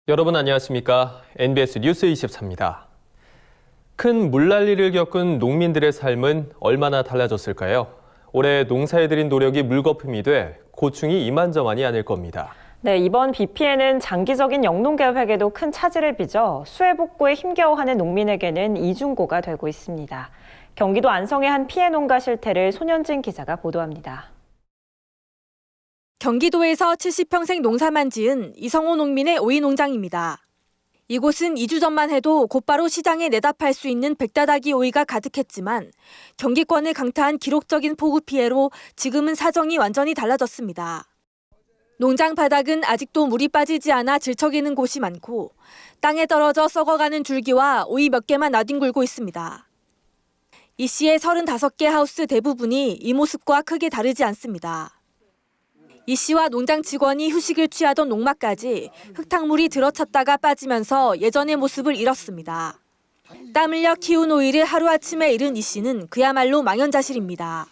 여러분 안녕하십니까? NBS 뉴스 24입니다. 큰 물난리를 겪은 농민들의 삶은 얼마나 달라졌을까요? 올해 농사에 들인 노력이 물거품이 돼 고충이 이만저만이 아닐 겁니다. 네, 이번 비 피해는 장기적인 영농 계획에도 큰 차질을 빚어 수해 복구에 힘겨워하는 농민에게는 이중고가 되고 있습니다. 경기도 안성의 한 피해 농가 실태를 손현진 기자가 보도합니다. 경기도에서 70평생 농사만 지은 이성호 농민의 오이 농장입니다. 이곳은 2주 전만 해도 곧바로 시장에 내다 팔 수 있는 백다닥이 오이가 가득했지만 경기권을 강타한 기록적인 폭우 피해로 지금은 사정이 완전히 달라졌습니다. 농장 바닥은 아직도 물이 빠지지 않아 질척이는 곳이 많고 땅에 떨어져 썩어가는 줄기와 오이 몇 개만 나뒹굴고 있습니다. 이 씨의 35개 하우스 대부분이 이 모습과 크게 다르지 않습니다. 이 씨와 농장 직원이 휴식을 취하던 농막까지 흙탕물이 들어찼다가 빠지면서 예전의 모습을 잃었습니다. 땀 흘려 키운 오이를 하루아침에 잃은 이 씨는 그야말로 망연자실입니다.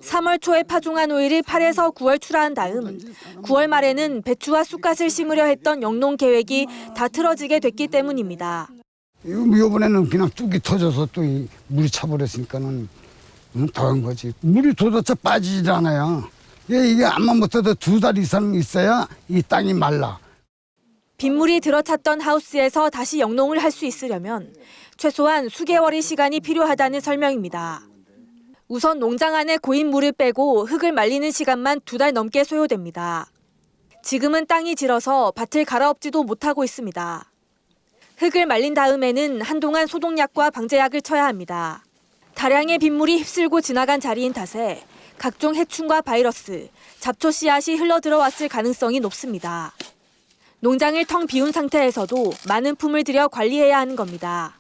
3월 초에 파종한 오이를 8에서 9월 출하한 다음 9월 말에는 배추와 쑥갓을 심으려 했던 영농 계획이 다 틀어지게 됐기 때문입니다. 이번에는 그냥 뚝이 터져서 또 물이 차버렸으니까는 더한 거지. 물이 도대체 빠지질 않아요. 이게 암만 못해도 2달 이상 있어야 이 땅이 말라. 빗물이 들어찼던 하우스에서 다시 영농을 할 수 있으려면 최소한 수개월의 시간이 필요하다는 설명입니다. 우선 농장 안에 고인 물을 빼고 흙을 말리는 시간만 2달 넘게 소요됩니다. 지금은 땅이 질어서 밭을 갈아엎지도 못하고 있습니다. 흙을 말린 다음에는 한동안 소독약과 방제약을 쳐야 합니다. 다량의 빗물이 휩쓸고 지나간 자리인 탓에 각종 해충과 바이러스, 잡초 씨앗이 흘러들어왔을 가능성이 높습니다. 농장을 텅 비운 상태에서도 많은 품을 들여 관리해야 하는 겁니다.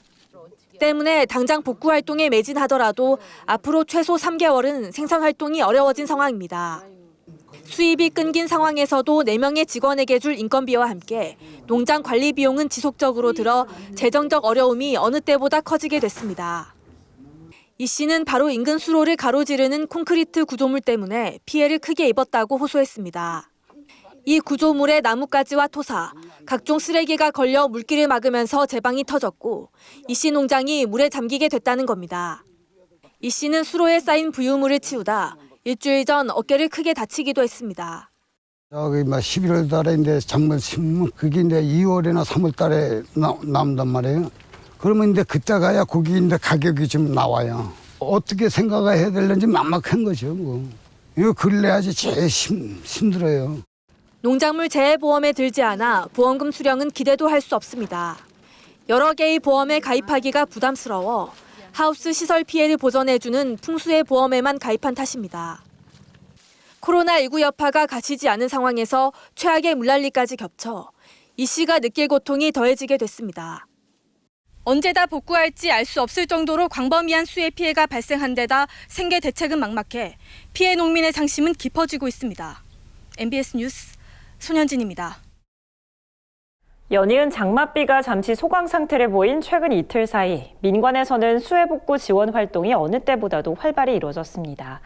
때문에 당장 복구 활동에 매진하더라도 앞으로 최소 3개월은 생산 활동이 어려워진 상황입니다. 수입이 끊긴 상황에서도 4명의 직원에게 줄 인건비와 함께 농장 관리 비용은 지속적으로 들어 재정적 어려움이 어느 때보다 커지게 됐습니다. 이 씨는 바로 인근 수로를 가로지르는 콘크리트 구조물 때문에 피해를 크게 입었다고 호소했습니다. 이 구조물에 나뭇가지와 토사, 각종 쓰레기가 걸려 물길을 막으면서 제방이 터졌고 이 씨 농장이 물에 잠기게 됐다는 겁니다. 이 씨는 수로에 쌓인 부유물을 치우다 일주일 전 어깨를 크게 다치기도 했습니다. 여기 11월 달에 이제 작물 심으면 그게 이제 2월이나 3월 달에 나온단 말이에요. 그러면 이제 그때 가야 고기 이제 가격이 좀 나와요. 어떻게 생각을 해야 되는지 막막한 거죠. 뭐. 이거 그래야지 제일 힘들어요. 농작물 재해보험에 들지 않아 보험금 수령은 기대도 할 수 없습니다. 여러 개의 보험에 가입하기가 부담스러워 하우스 시설 피해를 보전해주는 풍수의 보험에만 가입한 탓입니다. 코로나19 여파가 가시지 않은 상황에서 최악의 물난리까지 겹쳐 이 씨가 느낄 고통이 더해지게 됐습니다. 언제 다 복구할지 알 수 없을 정도로 광범위한 수해 피해가 발생한 데다 생계 대책은 막막해 피해 농민의 상심은 깊어지고 있습니다. NBS 뉴스 손현진입니다. 연이은 장맛비가 잠시 소강 상태를 보인 최근 이틀 사이 민관에서는 수해 복구 지원 활동이 어느 때보다도 활발히 이루어졌습니다.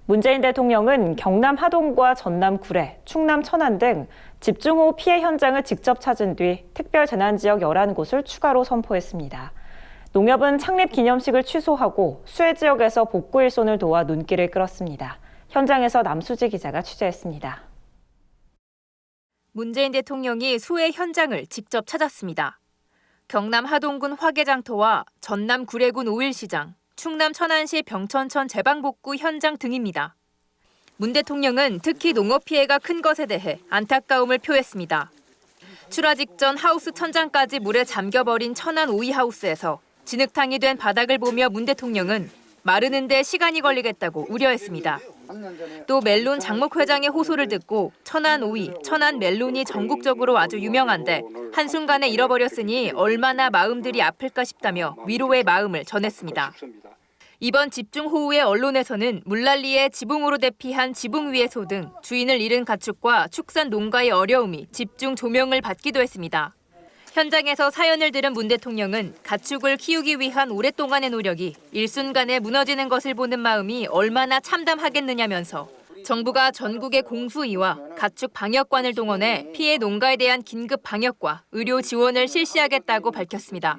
문재인 대통령은 경남 하동과 전남 구례, 충남 천안 등 집중호우 피해 현장을 직접 찾은 뒤 특별 재난지역 11곳을 추가로 선포했습니다. 농협은 창립 기념식을 취소하고 수해 지역에서 복구 일손을 도와 눈길을 끌었습니다. 현장에서 남수지 기자가 취재했습니다. 문재인 대통령이 수해 현장을 직접 찾았습니다. 경남 하동군 화개장터와 전남 구례군 오일시장, 충남 천안시 병천천 제방복구 현장 등입니다. 문 대통령은 특히 농업 피해가 큰 것에 대해 안타까움을 표했습니다. 출하 직전 하우스 천장까지 물에 잠겨버린 천안 오이 하우스에서 진흙탕이 된 바닥을 보며 문 대통령은 마르는 데 시간이 걸리겠다고 우려했습니다. 또 멜론 장목 회장의 호소를 듣고 천안 오이, 천안 멜론이 전국적으로 아주 유명한데 한순간에 잃어버렸으니 얼마나 마음들이 아플까 싶다며 위로의 마음을 전했습니다. 이번 집중호우에 언론에서는 물난리에 지붕으로 대피한 지붕 위의 소 등 주인을 잃은 가축과 축산 농가의 어려움이 집중 조명을 받기도 했습니다. 현장에서 사연을 들은 문 대통령은 가축을 키우기 위한 오랫동안의 노력이 일순간에 무너지는 것을 보는 마음이 얼마나 참담하겠느냐면서 정부가 전국의 공수위와 가축 방역관을 동원해 피해 농가에 대한 긴급 방역과 의료 지원을 실시하겠다고 밝혔습니다.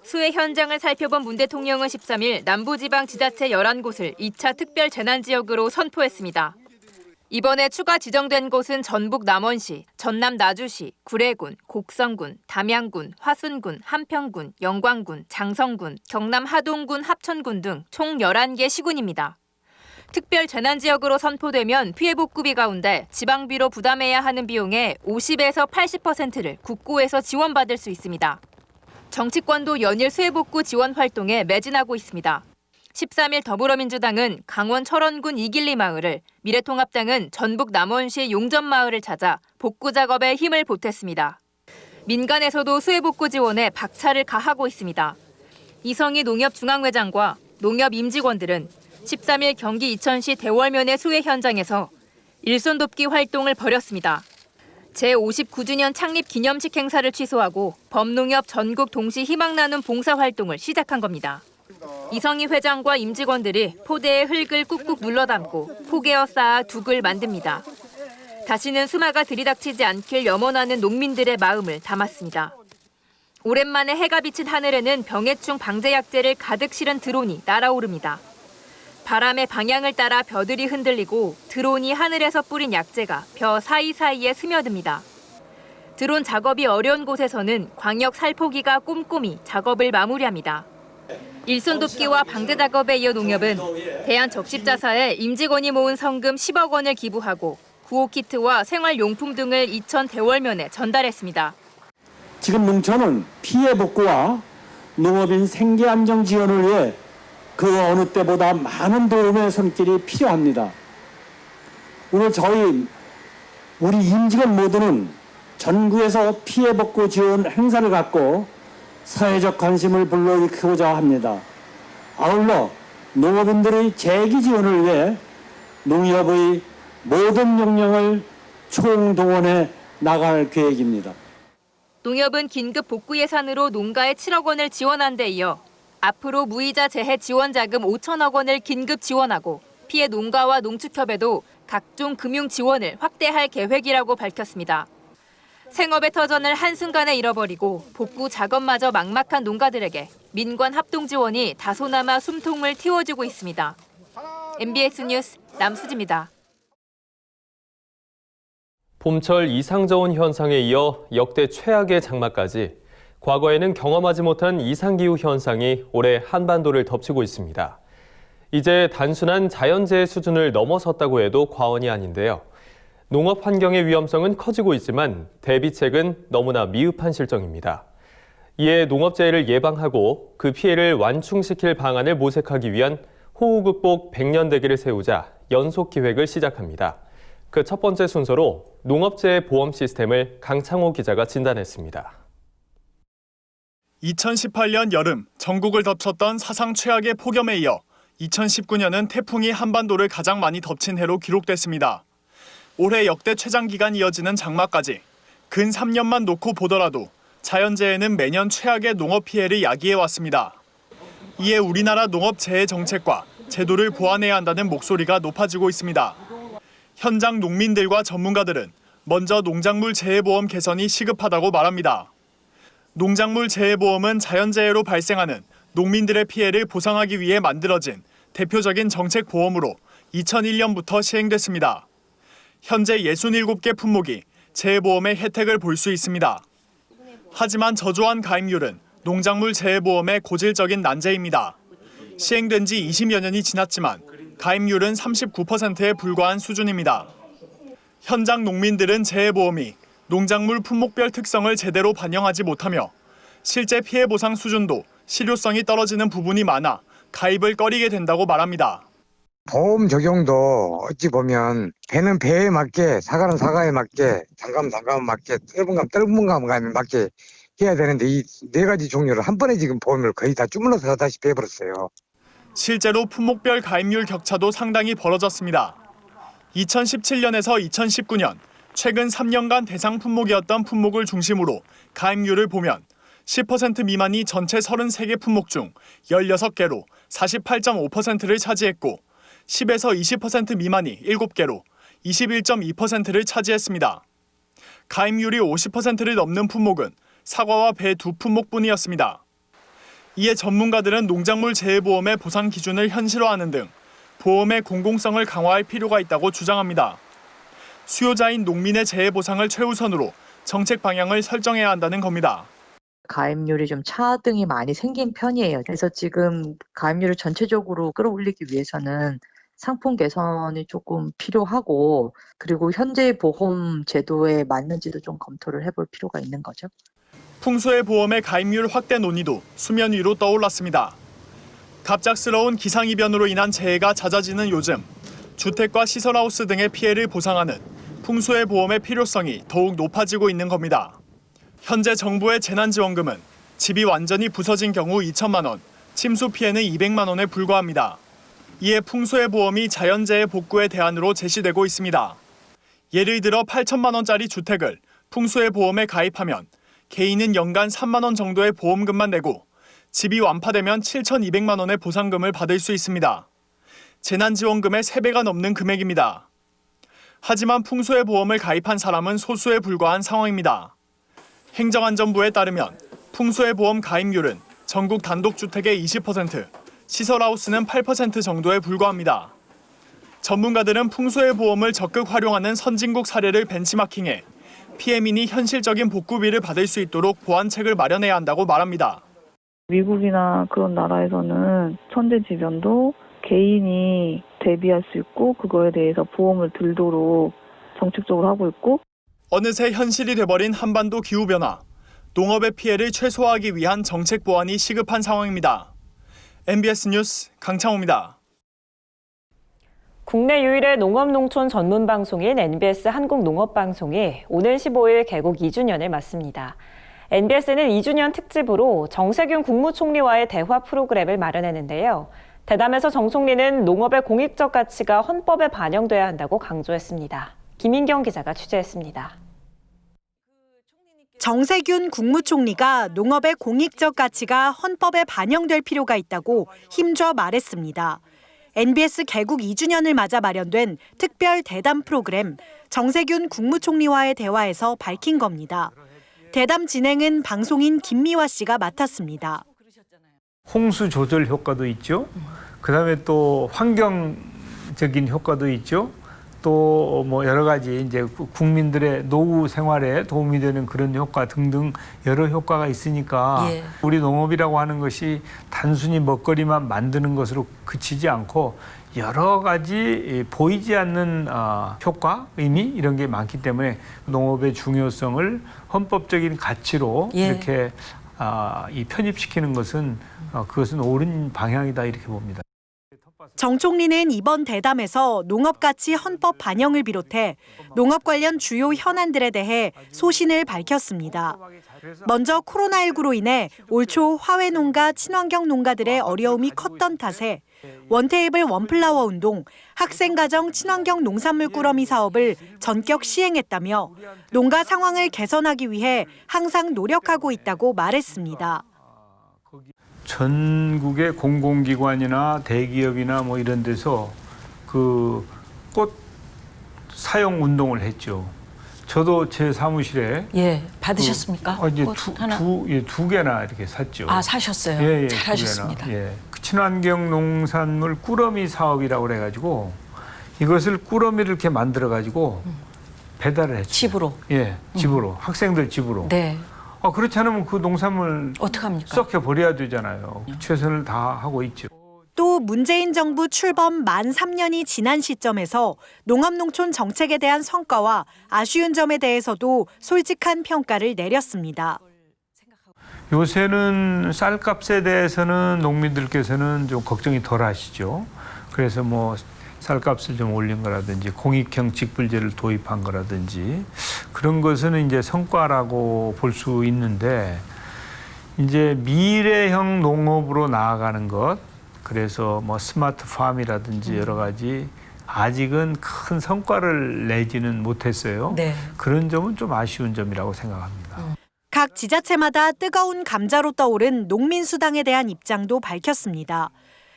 수해 현장을 살펴본 문 대통령은 13일 남부지방지자체 11곳을 2차 특별재난지역으로 선포했습니다. 이번에 추가 지정된 곳은 전북 남원시, 전남 나주시, 구례군, 곡성군, 담양군, 화순군, 한평군, 영광군, 장성군, 경남 하동군, 합천군 등 총 11개 시군입니다. 특별 재난지역으로 선포되면 피해 복구비 가운데 지방비로 부담해야 하는 비용의 50에서 80%를 국고에서 지원받을 수 있습니다. 정치권도 연일 수해 복구 지원 활동에 매진하고 있습니다. 13일 더불어민주당은 강원 철원군 이길리 마을을, 미래통합당은 전북 남원시 용전 마을을 찾아 복구 작업에 힘을 보탰습니다. 민간에서도 수해 복구 지원에 박차를 가하고 있습니다. 이성희 농협중앙회장과 농협 임직원들은 13일 경기 이천시 대월면의 수해 현장에서 일손 돕기 활동을 벌였습니다. 제59주년 창립 기념식 행사를 취소하고 범농협 전국 동시 희망 나눔 봉사 활동을 시작한 겁니다. 이성희 회장과 임직원들이 포대에 흙을 꾹꾹 눌러 담고 포개어 쌓아 둑을 만듭니다. 다시는 수마가 들이닥치지 않길 염원하는 농민들의 마음을 담았습니다. 오랜만에 해가 비친 하늘에는 병해충 방제 약재를 가득 실은 드론이 날아오릅니다. 바람의 방향을 따라 벼들이 흔들리고 드론이 하늘에서 뿌린 약재가 벼 사이사이에 스며듭니다. 드론 작업이 어려운 곳에서는 광역 살포기가 꼼꼼히 작업을 마무리합니다. 일손 돕기와 방제 작업에 이어 농협은 대한적십자사에 임직원이 모은 성금 10억 원을 기부하고 구호키트와 생활용품 등을 이천 대월면에 전달했습니다. 지금 농촌은 피해 복구와 농업인 생계 안정 지원을 위해 그 어느 때보다 많은 도움의 손길이 필요합니다. 오늘 우리 임직원 모두는 전국에서 피해 복구 지원 행사를 갖고 사회적 관심을 불러일으키고자 합니다. 아울러 농업인들의 재기 지원을 위해 농협의 모든 역량을 총동원해 나갈 계획입니다. 농협은 긴급 복구 예산으로 농가에 7억 원을 지원한 데 이어 앞으로 무이자 재해 지원 자금 5천억 원을 긴급 지원하고 피해 농가와 농축협에도 각종 금융 지원을 확대할 계획이라고 밝혔습니다. 생업의 터전을 한순간에 잃어버리고 복구 작업마저 막막한 농가들에게 민관 합동 지원이 다소나마 숨통을 틔워주고 있습니다. MBS 뉴스 남수지입니다. 봄철 이상저온 현상에 이어 역대 최악의 장마까지 과거에는 경험하지 못한 이상기후 현상이 올해 한반도를 덮치고 있습니다. 이제 단순한 자연재해 수준을 넘어섰다고 해도 과언이 아닌데요. 농업 환경의 위험성은 커지고 있지만 대비책은 너무나 미흡한 실정입니다. 이에 농업재해를 예방하고 그 피해를 완충시킬 방안을 모색하기 위한 호우 극복 100년 대계를 세우자 연속 기획을 시작합니다. 그 첫 번째 순서로 농업재해 보험 시스템을 강창호 기자가 진단했습니다. 2018년 여름 전국을 덮쳤던 사상 최악의 폭염에 이어 2019년은 태풍이 한반도를 가장 많이 덮친 해로 기록됐습니다. 올해 역대 최장 기간 이어지는 장마까지 근 3년만 놓고 보더라도 자연재해는 매년 최악의 농업 피해를 야기해왔습니다. 이에 우리나라 농업재해 정책과 제도를 보완해야 한다는 목소리가 높아지고 있습니다. 현장 농민들과 전문가들은 먼저 농작물 재해보험 개선이 시급하다고 말합니다. 농작물 재해보험은 자연재해로 발생하는 농민들의 피해를 보상하기 위해 만들어진 대표적인 정책 보험으로 2001년부터 시행됐습니다. 현재 67개 품목이 재해보험의 혜택을 볼 수 있습니다. 하지만 저조한 가입률은 농작물 재해보험의 고질적인 난제입니다. 시행된 지 20여 년이 지났지만 가입률은 39%에 불과한 수준입니다. 현장 농민들은 재해보험이 농작물 품목별 특성을 제대로 반영하지 못하며 실제 피해 보상 수준도 실효성이 떨어지는 부분이 많아 가입을 꺼리게 된다고 말합니다. 보험 적용도 어찌 보면 배는 배에 맞게 사과는 사과에 맞게 단감은 단감에 맞게 떫은 감에 맞게 해야 되는데 이 네 가지 종류를 한 번에 지금 보험을 거의 다 주물러서 다시피 해버렸어요. 실제로 품목별 가입률 격차도 상당히 벌어졌습니다. 2017년에서 2019년 최근 3년간 대상 품목이었던 품목을 중심으로 가입률을 보면 10% 미만이 전체 33개 품목 중 16개로 48.5%를 차지했고 10에서 20% 미만이 7개로 21.2%를 차지했습니다. 가입률이 50%를 넘는 품목은 사과와 배 두 품목뿐이었습니다. 이에 전문가들은 농작물 재해보험의 보상 기준을 현실화하는 등 보험의 공공성을 강화할 필요가 있다고 주장합니다. 수요자인 농민의 재해보상을 최우선으로 정책 방향을 설정해야 한다는 겁니다. 가입률이 좀 차등이 많이 생긴 편이에요. 그래서 지금 가입률을 전체적으로 끌어올리기 위해서는 상품 개선이 조금 필요하고, 그리고 현재의 보험 제도에 맞는지도 좀 검토를 해볼 필요가 있는 거죠. 풍수해 보험의 가입률 확대 논의도 수면 위로 떠올랐습니다. 갑작스러운 기상이변으로 인한 재해가 잦아지는 요즘, 주택과 시설하우스 등의 피해를 보상하는 풍수해 보험의 필요성이 더욱 높아지고 있는 겁니다. 현재 정부의 재난지원금은 집이 완전히 부서진 경우 2천만 원, 침수 피해는 200만 원에 불과합니다. 이에 풍수해 보험이 자연재해 복구의 대안으로 제시되고 있습니다. 예를 들어 8천만 원짜리 주택을 풍수해 보험에 가입하면 개인은 연간 3만 원 정도의 보험금만 내고 집이 완파되면 7,200만 원의 보상금을 받을 수 있습니다. 재난지원금의 3배가 넘는 금액입니다. 하지만 풍수해 보험을 가입한 사람은 소수에 불과한 상황입니다. 행정안전부에 따르면 풍수해 보험 가입률은 전국 단독주택의 20%, 시설하우스는 8% 정도에 불과합니다. 전문가들은 풍수해 보험을 적극 활용하는 선진국 사례를 벤치마킹해 피해민이 현실적인 복구비를 받을 수 있도록 보완책을 마련해야 한다고 말합니다. 미국이나 그런 나라에서는 천재지변도 개인이 대비할 수 있고 그거에 대해서 보험을 들도록 정책적으로 하고 있고, 어느새 현실이 돼버린 한반도 기후변화, 농업의 피해를 최소화하기 위한 정책 보완이 시급한 상황입니다. MBS 뉴스 강창호입니다. 국내 유일의 농업농촌 전문 방송인 NBS 한국농업방송이 오늘 15일 개국 2주년을 맞습니다. NBS는 2주년 특집으로 정세균 국무총리와의 대화 프로그램을 마련했는데요. 대담에서 정 총리는 농업의 공익적 가치가 헌법에 반영돼야 한다고 강조했습니다. 김인경 기자가 취재했습니다. 정세균 국무총리가 농업의 공익적 가치가 헌법에 반영될 필요가 있다고 힘줘 말했습니다. NBS 개국 2주년을 맞아 마련된 특별 대담 프로그램 정세균 국무총리와의 대화에서 밝힌 겁니다. 대담 진행은 방송인 김미화 씨가 맡았습니다. 홍수 조절 효과도 있죠. 그다음에 또 환경적인 효과도 있죠. 또 뭐 여러 가지 이제 국민들의 노후 생활에 도움이 되는 그런 효과 등등 여러 효과가 있으니까 우리 농업이라고 하는 것이 단순히 먹거리만 만드는 것으로 그치지 않고 여러 가지 보이지 않는 효과, 의미 이런 게 많기 때문에 농업의 중요성을 헌법적인 가치로 이렇게 이 편입시키는 것은 그것은 옳은 방향이다 이렇게 봅니다. 정 총리는 이번 대담에서 농업가치 헌법 반영을 비롯해 농업 관련 주요 현안들에 대해 소신을 밝혔습니다. 먼저 코로나19로 인해 올 초 화훼농가, 친환경 농가들의 어려움이 컸던 탓에 원테이블 원플라워 운동, 학생가정 친환경 농산물 꾸러미 사업을 전격 시행했다며 농가 상황을 개선하기 위해 항상 노력하고 있다고 말했습니다. 전국의 공공기관이나 대기업이나 뭐 이런 데서 그 꽃 사용 운동을 했죠. 저도 제 사무실에 받으셨습니까? 이제 두 개나 이렇게 샀죠. 아, 사셨어요? 두 잘하셨습니다. 개나. 그 친환경 농산물 꾸러미 사업이라고 그래가지고 이것을 꾸러미를 이렇게 만들어가지고 배달을 했죠. 집으로? 집으로. 학생들 집으로. 네. 그렇지 않으면 그 농산물 어떡합니까? 썩혀 버려야 되잖아요. 최선을 다하고 있죠. 또 문재인 정부 출범 만 3년이 지난 시점에서 농업농촌 정책에 대한 성과와 아쉬운 점에 대해서도 솔직한 평가를 내렸습니다. 요새는 쌀값에 대해서는 농민들께서는 좀 걱정이 덜 하시죠. 그래서 뭐 쌀값을 좀 올린 거라든지 공익형 직불제를 도입한 거라든지 그런 것은 이제 성과라고 볼 수 있는데 이제 미래형 농업으로 나아가는 것, 그래서 뭐 스마트 팜이라든지 여러 가지 아직은 큰 성과를 내지는 못했어요. 그런 점은 좀 아쉬운 점이라고 생각합니다. 각 지자체마다 뜨거운 감자로 떠오른 농민수당에 대한 입장도 밝혔습니다.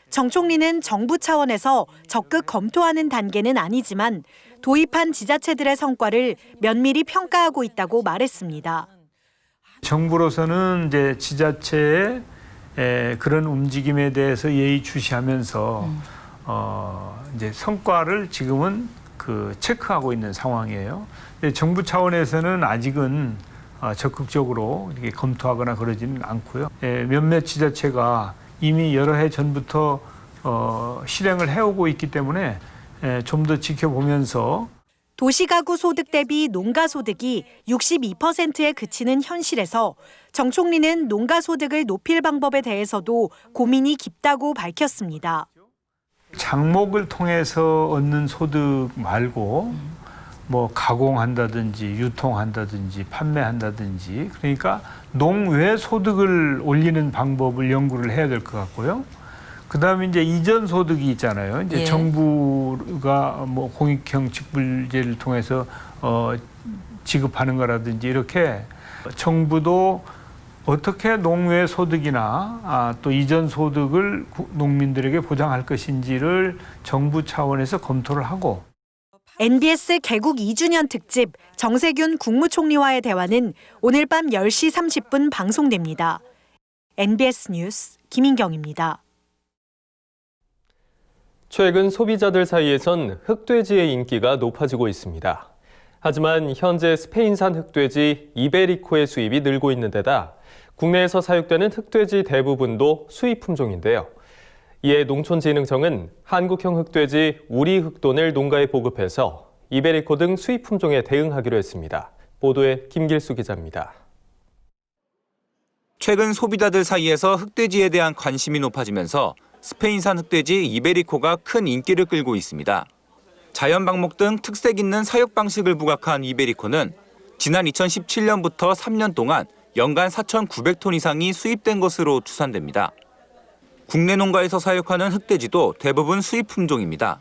정 총리는 정부 차원에서 적극 검토하는 단계는 아니지만 도입한 지자체들의 성과를 면밀히 평가하고 있다고 말했습니다. 정부로서는 이제 지자체의 그런 움직임에 대해서 예의주시하면서 이제 성과를 지금은 체크하고 있는 상황이에요. 정부 차원에서는 아직은 적극적으로 이렇게 검토하거나 그러지는 않고요. 몇몇 지자체가 이미 여러 해 전부터 실행을 해오고 있기 때문에 좀 더 지켜보면서 도시가구 소득 대비 농가소득이 62%에 그치는 현실에서 정 총리는 농가소득을 높일 방법에 대해서도 고민이 깊다고 밝혔습니다. 장목을 통해서 얻는 소득 말고 뭐 가공한다든지 유통한다든지 판매한다든지 그러니까 농외 소득을 올리는 방법을 연구를 해야 될 것 같고요. 그다음에 이제 이전 소득이 있잖아요. 이제 정부가 뭐 공익형 직불제를 통해서 지급하는 거라든지 이렇게 정부도 어떻게 농외 소득이나 또 이전 소득을 농민들에게 보장할 것인지를 정부 차원에서 검토를 하고. NBS 개국 2주년 특집 정세균 국무총리와의 대화는 오늘 밤 10시 30분 방송됩니다. NBS 뉴스 김인경입니다. 최근 소비자들 사이에선 흑돼지의 인기가 높아지고 있습니다. 하지만 현재 스페인산 흑돼지 이베리코의 수입이 늘고 있는 데다 국내에서 사육되는 흑돼지 대부분도 수입 품종인데요. 이에 농촌진흥청은 한국형 흑돼지 우리 흑돈을 농가에 보급해서 이베리코 등 수입 품종에 대응하기로 했습니다. 보도에 김길수 기자입니다. 최근 소비자들 사이에서 흑돼지에 대한 관심이 높아지면서 스페인산 흑돼지 이베리코가 큰 인기를 끌고 있습니다. 자연 방목 등 특색 있는 사육 방식을 부각한 이베리코는 지난 2017년부터 3년 동안 연간 4,900톤 이상이 수입된 것으로 추산됩니다. 국내 농가에서 사육하는 흑돼지도 대부분 수입 품종입니다.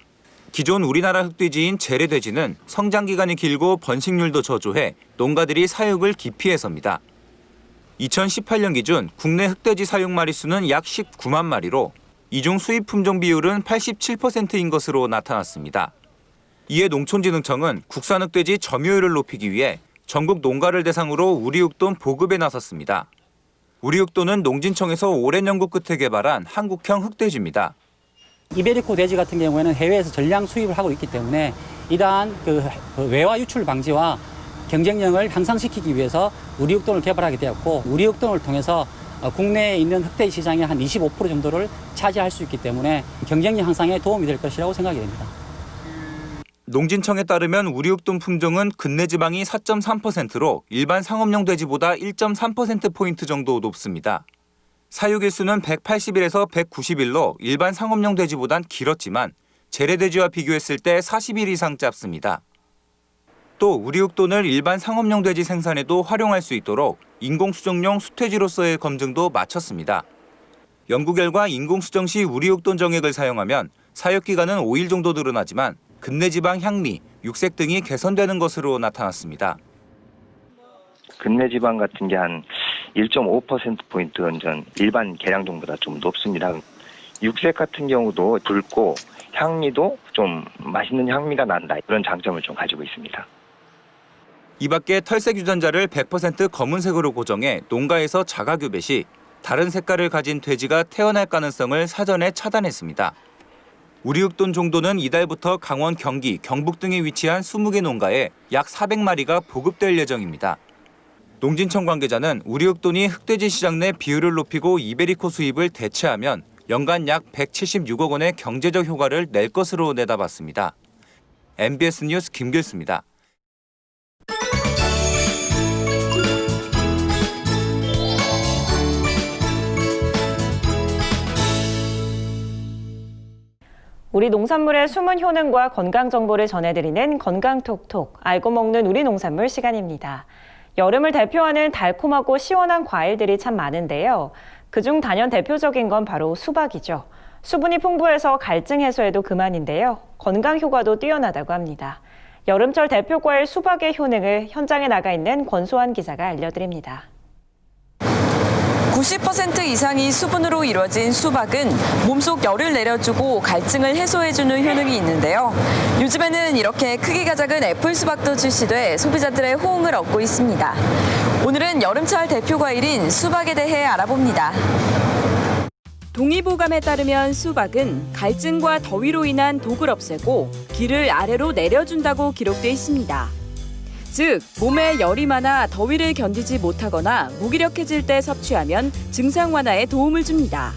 기존 우리나라 흑돼지인 재래돼지는 성장 기간이 길고 번식률도 저조해 농가들이 사육을 기피해서입니다. 2018년 기준 국내 흑돼지 사육 마리수는 약 19만 마리로 이중 수입 품종 비율은 87%인 것으로 나타났습니다. 이에 농촌진흥청은 국산 흑돼지 점유율을 높이기 위해 전국 농가를 대상으로 우리육돈 보급에 나섰습니다. 우리육돈은 농진청에서 오랜 연구 끝에 개발한 한국형 흑돼지입니다. 이베리코 돼지 같은 경우에는 해외에서 전량 수입을 하고 있기 때문에 이러한 외화 유출 방지와 경쟁력을 향상시키기 위해서 우리육돈을 개발하게 되었고 우리육돈을 통해서 국내에 있는 흑돼지 시장의 한 25% 정도를 차지할 수 있기 때문에 경쟁력 향상에 도움이 될 것이라고 생각이 됩니다. 농진청에 따르면 우리육돈 품종은 근내 지방이 4.3%로 일반 상업용 돼지보다 1.3%포인트 정도 높습니다. 사육일수는 180일에서 190일로 일반 상업용 돼지보단 길었지만 재래돼지와 비교했을 때 40일 이상 짧습니다. 또 우리육돈을 일반 상업용 돼지 생산에도 활용할 수 있도록 인공수정용 수태지로서의 검증도 마쳤습니다. 연구 결과 인공수정 시 우리육돈 정액을 사용하면 사육기간은 5일 정도 늘어나지만 근내지방 향미, 육색 등이 개선되는 것으로 나타났습니다. 근내지방 같은 게 한 1.5%포인트 전 일반 계량종보다 좀 높습니다. 육색 같은 경우도 붉고 향미도 좀 맛있는 향미가 난다. 그런 장점을 좀 가지고 있습니다. 이 밖에 털색 유전자를 100% 검은색으로 고정해 농가에서 자가교배 시 다른 색깔을 가진 돼지가 태어날 가능성을 사전에 차단했습니다. 우리육돈 종도는 이달부터 강원, 경기, 경북 등에 위치한 20개 농가에 약 400마리가 보급될 예정입니다. 농진청 관계자는 우리육돈이 흑돼지 시장 내 비율을 높이고 이베리코 수입을 대체하면 연간 약 176억 원의 경제적 효과를 낼 것으로 내다봤습니다. MBS 뉴스 김길수입니다. 우리 농산물의 숨은 효능과 건강 정보를 전해드리는 건강톡톡, 알고 먹는 우리 농산물 시간입니다. 여름을 대표하는 달콤하고 시원한 과일들이 참 많은데요. 그중 단연 대표적인 건 바로 수박이죠. 수분이 풍부해서 갈증 해소에도 그만인데요. 건강 효과도 뛰어나다고 합니다. 여름철 대표 과일 수박의 효능을 현장에 나가 있는 권소환 기자가 알려드립니다. 90% 이상이 수분으로 이루어진 수박은 몸속 열을 내려주고 갈증을 해소해주는 효능이 있는데요. 요즘에는 이렇게 크기가 작은 애플 수박도 출시돼 소비자들의 호응을 얻고 있습니다. 오늘은 여름철 대표 과일인 수박에 대해 알아봅니다. 동의보감에 따르면 수박은 갈증과 더위로 인한 독을 없애고 기를 아래로 내려준다고 기록돼 있습니다. 즉, 몸에 열이 많아 더위를 견디지 못하거나 무기력해질 때 섭취하면 증상 완화에 도움을 줍니다.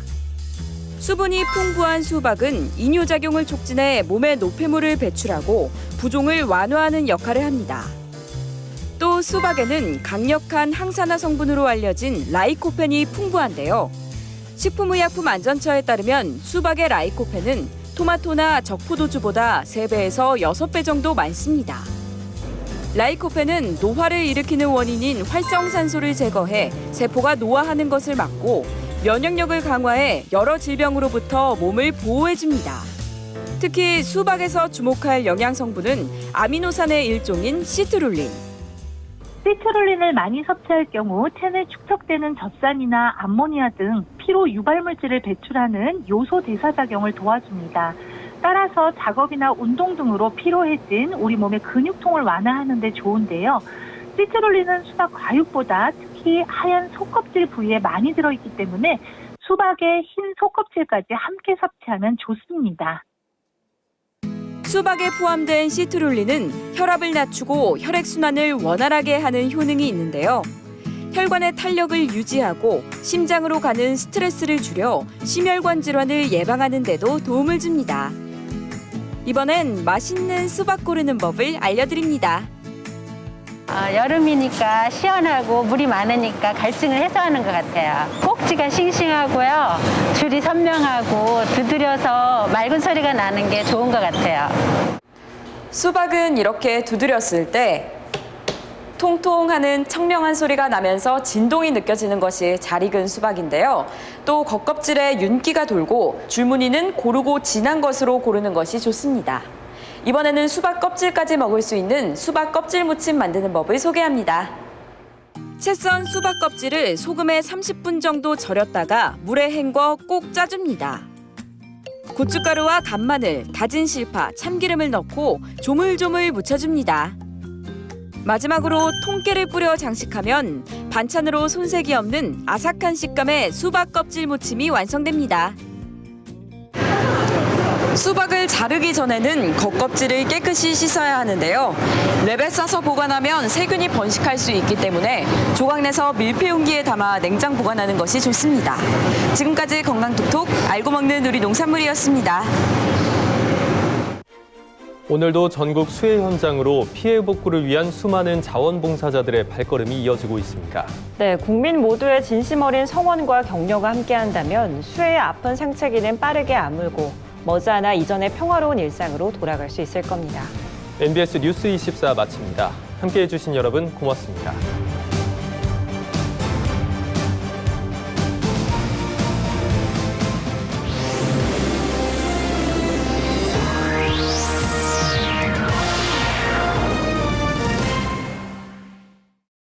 수분이 풍부한 수박은 이뇨작용을 촉진해 몸에 노폐물을 배출하고 부종을 완화하는 역할을 합니다. 또 수박에는 강력한 항산화 성분으로 알려진 라이코펜이 풍부한데요. 식품의약품안전처에 따르면 수박의 라이코펜은 토마토나 적포도주보다 3배에서 6배 정도 많습니다. 라이코펜은 노화를 일으키는 원인인 활성산소를 제거해 세포가 노화하는 것을 막고 면역력을 강화해 여러 질병으로부터 몸을 보호해줍니다. 특히 수박에서 주목할 영양성분은 아미노산의 일종인 시트룰린. 시트룰린을 많이 섭취할 경우 체내에 축적되는 젖산이나 암모니아 등 피로 유발물질을 배출하는 요소 대사작용을 도와줍니다. 따라서 작업이나 운동 등으로 피로해진 우리 몸의 근육통을 완화하는 데 좋은데요. 시트룰린은 수박 과육보다 특히 하얀 속껍질 부위에 많이 들어있기 때문에 수박의 흰 속껍질까지 함께 섭취하면 좋습니다. 수박에 포함된 시트룰린은 혈압을 낮추고 혈액순환을 원활하게 하는 효능이 있는데요. 혈관의 탄력을 유지하고 심장으로 가는 스트레스를 줄여 심혈관 질환을 예방하는 데도 도움을 줍니다. 이번엔 맛있는 수박 고르는 법을 알려드립니다. 여름이니까 시원하고 물이 많으니까 갈증을 해소하는 것 같아요. 꼭지가 싱싱하고요. 줄이 선명하고 두드려서 맑은 소리가 나는 게 좋은 것 같아요. 수박은 이렇게 두드렸을 때 통통하는 청명한 소리가 나면서 진동이 느껴지는 것이 잘 익은 수박인데요. 또 겉껍질에 윤기가 돌고 줄무늬는 고르고 진한 것으로 고르는 것이 좋습니다. 이번에는 수박 껍질까지 먹을 수 있는 수박 껍질 무침 만드는 법을 소개합니다. 채 썬 수박 껍질을 소금에 30분 정도 절였다가 물에 헹궈 꼭 짜줍니다. 고춧가루와 간마늘, 다진 실파, 참기름을 넣고 조물조물 묻혀줍니다. 마지막으로 통깨를 뿌려 장식하면 반찬으로 손색이 없는 아삭한 식감의 수박 껍질 무침이 완성됩니다. 수박을 자르기 전에는 겉껍질을 깨끗이 씻어야 하는데요. 랩에 싸서 보관하면 세균이 번식할 수 있기 때문에 조각 내서 밀폐용기에 담아 냉장 보관하는 것이 좋습니다. 지금까지 건강톡톡 알고 먹는 우리 농산물이었습니다. 오늘도 전국 수해 현장으로 피해 복구를 위한 수많은 자원봉사자들의 발걸음이 이어지고 있습니다. 네, 국민 모두의 진심 어린 성원과 격려가 함께한다면 수해의 아픈 상체기는 빠르게 아물고 머지않아 이전의 평화로운 일상으로 돌아갈 수 있을 겁니다. MBS 뉴스 24 마칩니다. 함께해 주신 여러분 고맙습니다.